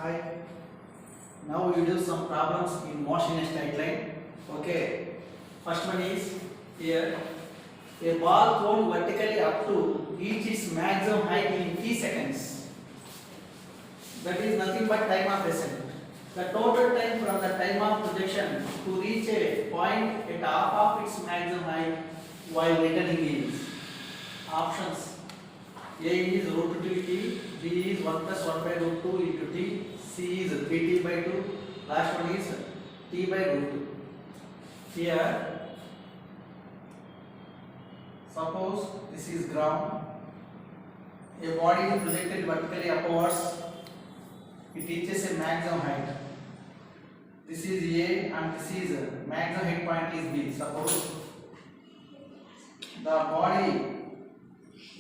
Hi. Now we do some problems in motion in a straight line. Okay. First one is here. A ball thrown vertically up to reach its maximum height in 3 seconds. That is nothing but time of descent. The total time from the time of projection to reach a point at half of its maximum height while returning is options. A is root 2t, B is 1 plus 1 by root 2 into t, C is 3t by 2, last one is t by root 2. Here, suppose this is ground, a body is projected vertically upwards, it reaches a maximum height. This is A and this is maximum height point is B. Suppose the body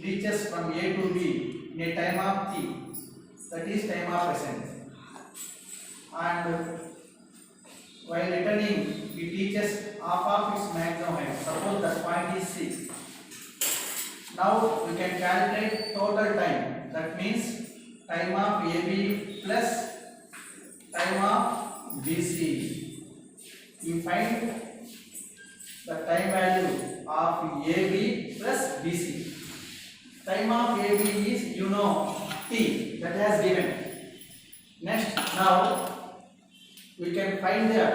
reaches from A to B in a time of t, that is time of ascent, and while returning it reaches half of its maximum height. Suppose that point is C. Now we can calculate total time, that means time of AB plus time of BC. We find the time value of AB plus BC. Time of AB is, t, that has given. Next, now we can find the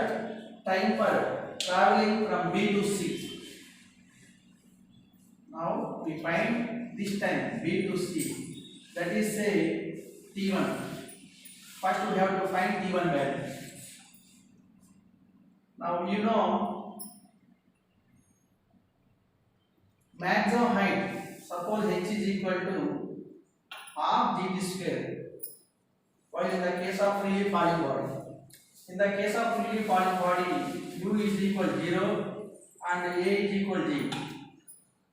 time for traveling from B to C. Now we find this time B to C, that is say T1. First we have to find T1 value. Now maximum height. Suppose h is equal to half gt square. While in the case of freely falling body, u is equal to 0 and a is equal to g.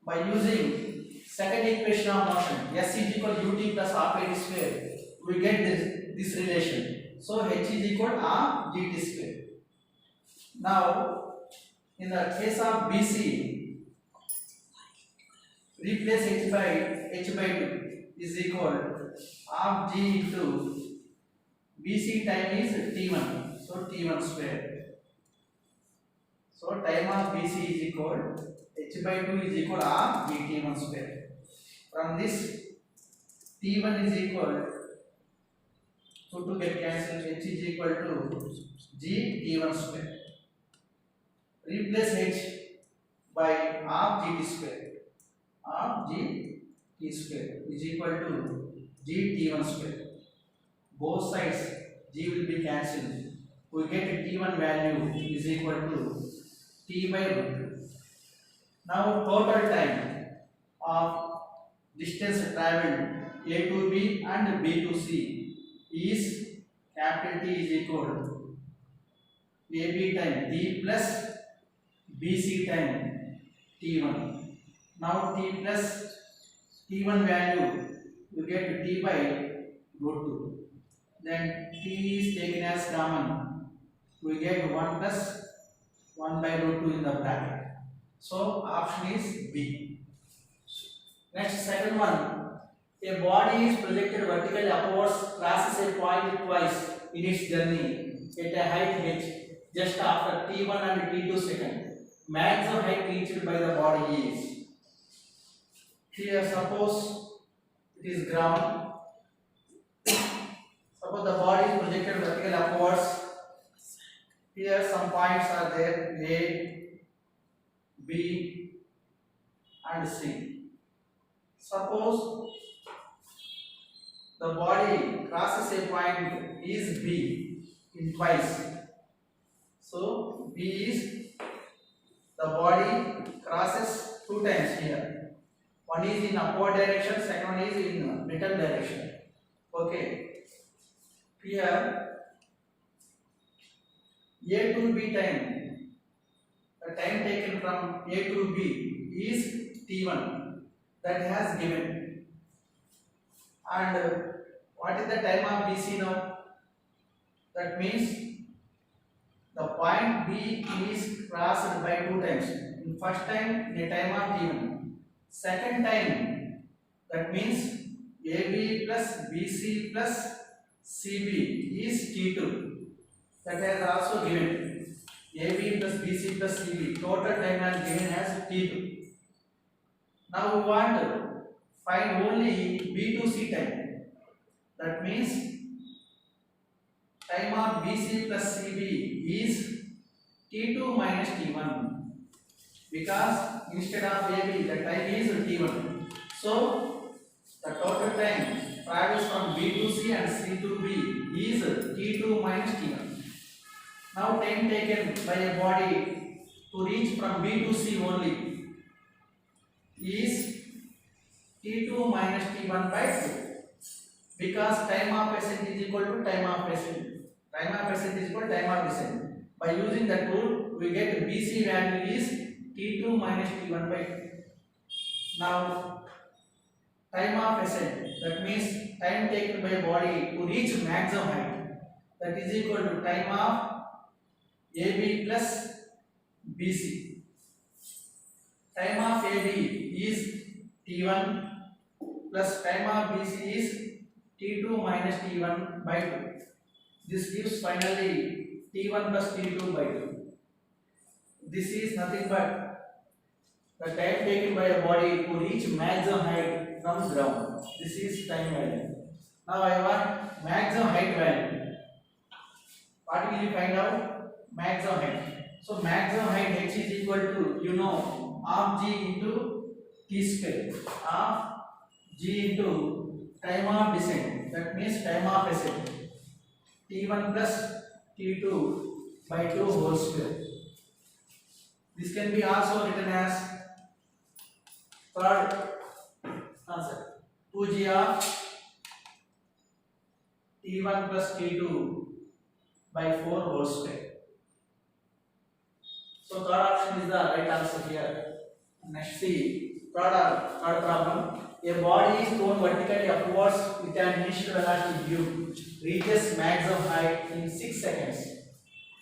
By using second equation of motion, s is equal to ut plus half a t square, we get this relation. So h is equal to half gt square. Now in the case of BC, replace h by 2 is equal half g into BC time is t1, so t1 square. So time of BC is equal h by 2 is equal half gt1 square. From this t1 is equal to get cancelled, h is equal to g t1 square. Replace h by half gt square. Half g t square is equal to g t1 square. Both sides g will be cancelled. We get t1 value is equal to t by root 2. Now total time of distance travelled A to B and B to C is capital T is equal to AB time t plus BC time t1. Now t plus t1 value you get t by root 2. Then t is taken as common. We get 1 plus 1 by root 2 in the bracket. So option is B. Next, second one. A body is projected vertically upwards, crosses a point twice in its journey at a height h just after t1 and t2 seconds. Maximum height reached by the body is. Here suppose it is ground. Suppose the body is projected vertically upwards. Here some points are there, A, B and C. Suppose the body crosses a point is B in twice. So B is the body crosses 2 times here. One is in upward direction, second one is in return direction. Okay. Here A to B time, the time taken from A to B is T1, that has given. And what is the time of BC now? That means the point B is crossed by 2 times. In first time, in a time of T1. Second time, that means AB plus BC plus CB is T2. That has also given AB plus BC plus CB. Total time has given as T2. Now we want to find only B2C time. That means time of BC plus CB is T2 minus T1, because instead of AB the time is T1. So the total time travels from B to C and C to B is T2 minus T1. Now time taken by a body to reach from B to C only is T2 minus T1 by 2, because time of ascent is equal to time of ascent. Time of ascent is equal to time of descent. By using that rule, we get BC value is T2 minus T1 by 2. Now, time of ascent, that means time taken by body to reach maximum height, that is equal to time of AB plus BC. Time of AB is T1 plus time of BC is T2 minus T1 by 2. This gives finally T1 plus T2 by 2. This is nothing but the time taken by a body to reach maximum height from ground. This is time value. Now I want maximum height value. What will you find out? Maximum height. So maximum height h is equal to, half g into t square. Half g into time of descent. That means time of ascent. T1 plus T2 by 2 whole square. This can be also written as third answer, 2g of T1 plus T2 by 4 whole square. So third option is the right answer here. Next, see third problem. A body is thrown vertically upwards with an initial velocity u reaches maximum height in 6 seconds.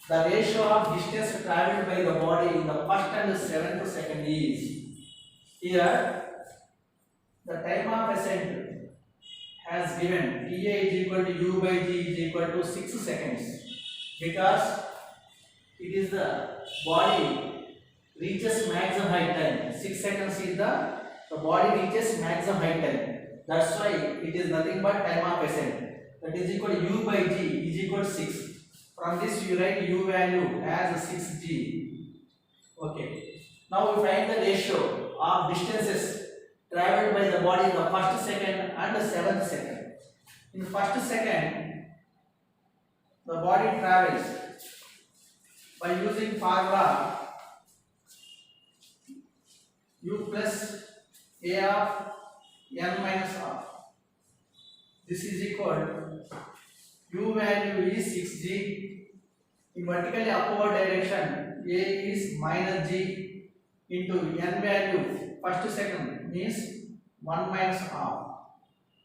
The ratio of distance travelled by the body in the first and 7th second is. Here, the time of ascent has given Ta is equal to u by g is equal to 6 seconds, because it is the body reaches maximum height time. 6 seconds is the body reaches maximum height time. That's why it is nothing but time of ascent. That is equal to u by g is equal to 6. From this you write u value as 6g. Okay. Now we find the ratio of distances travelled by the body in the first second and the 7th second. In the first second, the body travels by using formula u plus a of n minus r. This is equal to u value is 6g. In vertically upward direction, a is minus g into n value first second means 1 minus r.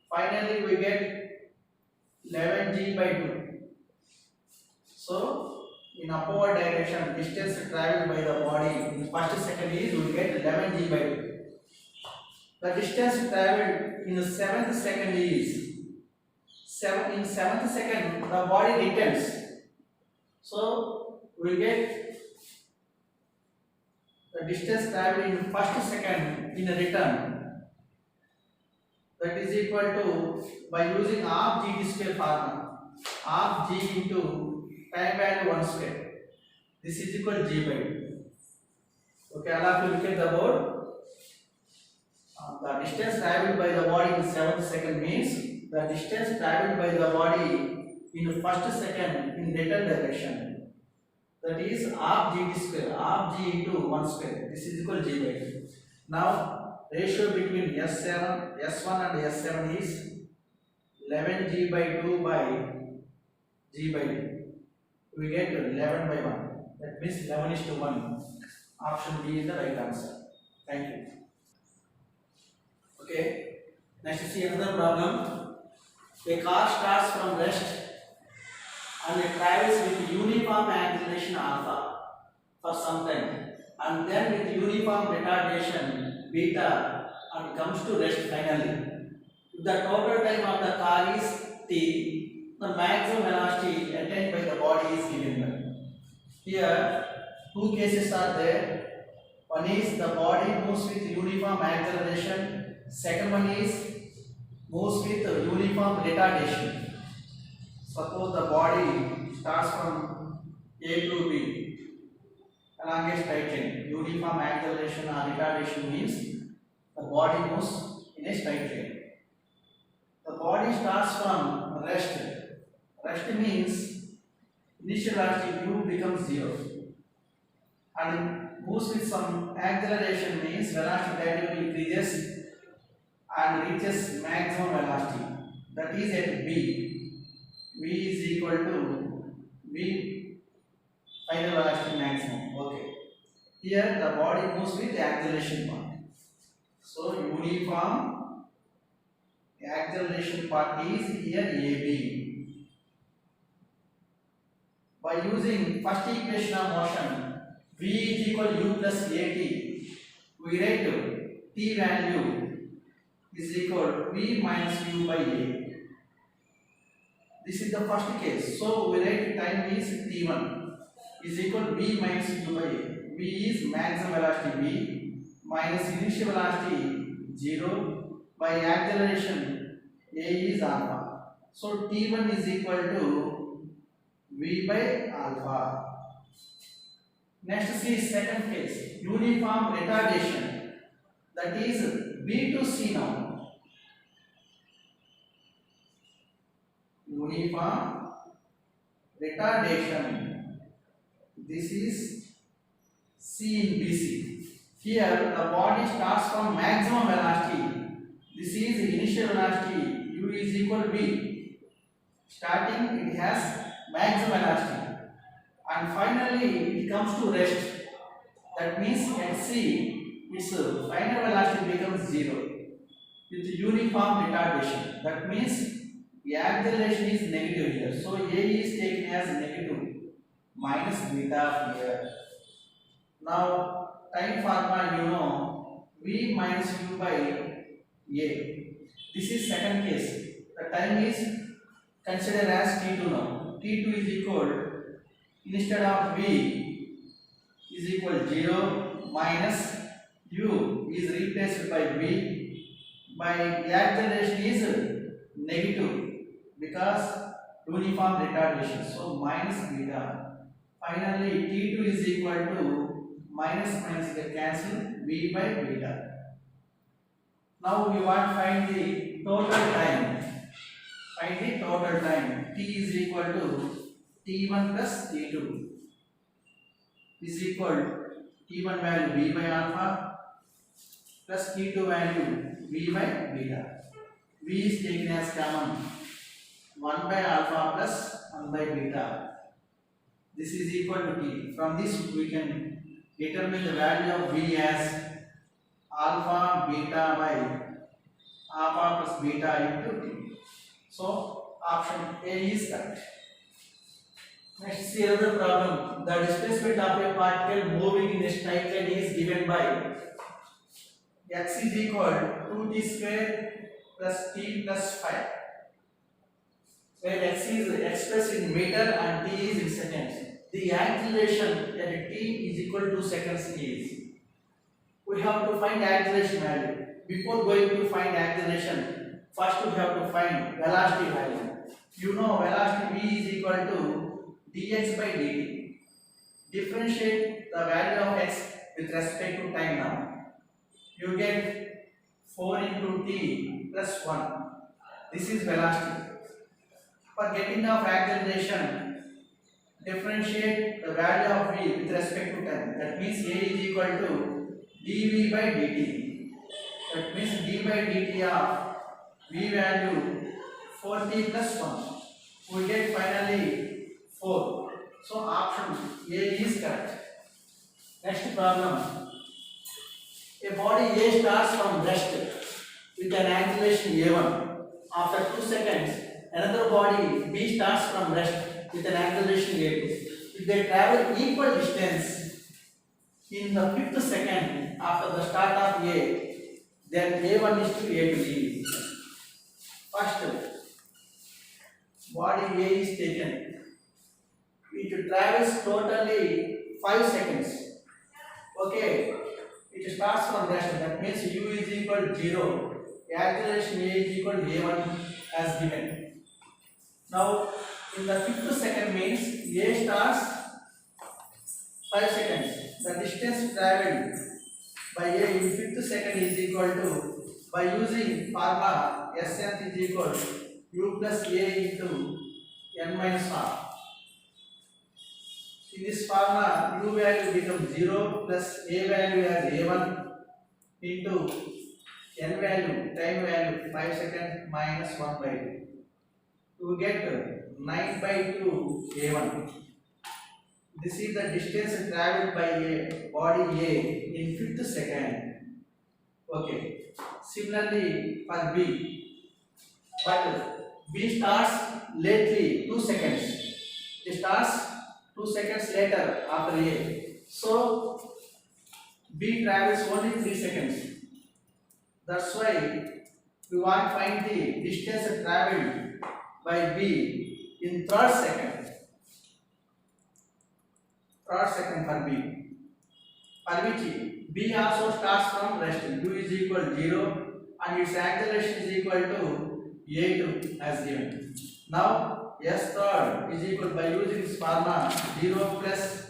Finally, we get 11g by 2. So, in upward direction, distance travelled by the body in first second is we get 11g by 2. The distance travelled in the 7th second is in 7th second the body returns. So we get the distance travelled in first second in return, that is equal to, by using half g square formula, half g into time value 1 square. This is equal to g by 2. Okay, all of you look at the board. The distance travelled by the body in 7th second means the distance travelled by the body in first second in return direction. That is half g square, half g into 1 square. This is equal to g by 2. Now, ratio between S1 and S7 is 11g by 2 by g by 2. We get 11 by 1. That means 11 is to 1. Option B is the right answer. Thank you. Okay. Next, see another problem. A car starts from rest and it travels with uniform acceleration alpha for some time, and then with uniform retardation beta, and comes to rest finally. If the total time of the car is t, the maximum velocity attained by the body is given by. Here, two cases are there. One is the body moves with uniform acceleration. Second one is moves with uniform retardation. Suppose the body starts from A to B along a straight line. Uniform acceleration or retardation means the body moves in a straight line. The body starts from rest. Rest means initial velocity u becomes 0 and moves with some acceleration means velocity gradually increases and reaches maximum velocity, that is at b. V is equal to v final velocity maximum. Okay. Here the body moves with the acceleration part. So uniform acceleration part is here AB. By using first equation of motion, v is equal to u plus at, we write t value is equal to v minus u by a. This is the first case. So we write time is t1 is equal to v minus u by a. V is maximum velocity v minus initial velocity 0 by acceleration a is alpha. So t1 is equal to v by alpha. Next see second case, uniform retardation, that is b to c now. Uniform retardation, this is C in BC. Here the body starts from maximum velocity. This is initial velocity u is equal to v. Starting it has maximum velocity and finally it comes to rest. That means at C its final velocity becomes 0 with uniform retardation. That means the acceleration is negative here. So A is taken as negative minus beta here. Now time formula you know, v minus u by a. This is second case. The time is considered as t2 now. T2 is equal, instead of v is equal to 0 minus u is replaced by v, by the acceleration is negative because uniform retardation. So minus beta. Finally t2 is equal to minus minus get cancel, v by beta. Now we want to find the total time. Find the total time. T is equal to t1 plus t2 is equal t1 value v by alpha plus t2 value v by beta. V is taken as common, 1 by alpha plus 1 by beta. This is equal to t. From this we can determine the value of v as alpha beta by alpha plus beta into t. So option A is correct. Next see another problem. The displacement of a particle moving in a straight line is given by x is equal to 2t square plus t plus 5, where x is expressed in meter and t is in seconds. The acceleration at t is equal to seconds is. We have to find acceleration value. Before going to find acceleration, first we have to find velocity value. You know velocity v is equal to dx by dt. Differentiate the value of x with respect to time now. You get 4 into t plus 1. This is velocity. For getting of acceleration, differentiate the value of v with respect to time. That means a is equal to dv by dt. That means d by dt of v value 4t plus 1. We get finally 4. So option A is correct. Next problem. A body A starts from rest with an acceleration a1. After 2 seconds, another body B starts from rest with an acceleration a2. If they travel equal distance in the 5th second after the start of A, then a1 is to a2 is. First, body A is taken. It travels totally 5 seconds. Okay, it starts from rest. That means u is equal to 0. Acceleration A is equal to a1 as given. Now, in the fifth second means A starts 5 seconds. The distance traveled by A in fifth second is equal to, by using formula Sn is equal to u plus A into n minus r. In this formula, u value becomes 0 plus A value as a1 into n value, time value 5 seconds minus 1 by 2. You get 9 by 2 a1. This is the distance traveled by a body A in fifth second. Okay. Similarly for B, but B starts lately 2 seconds. It starts 2 seconds later after A. So B travels only 3 seconds. That's why we want to find the distance traveled by B in third second. Third second for B. For which B also starts from rest. U is equal to 0 and its acceleration is equal to a2 as given. Now S third is equal, by using this formula, 0 plus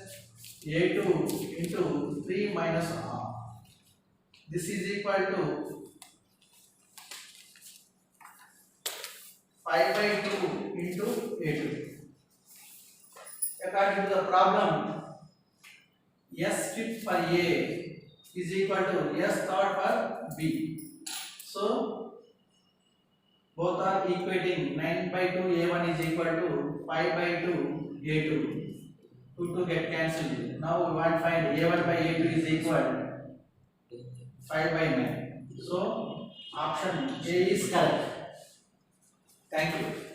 a2 into 3 minus r. This is equal to 5 by 2 into a2. According to the problem, S fifth for A is equal to S third for B. So both are equating. 9 by 2 A1 is equal to 5 by 2 A2. 2 get cancelled. Now we want to find A1 by A2 is equal to 5 by 9. So option A is correct. Thank you.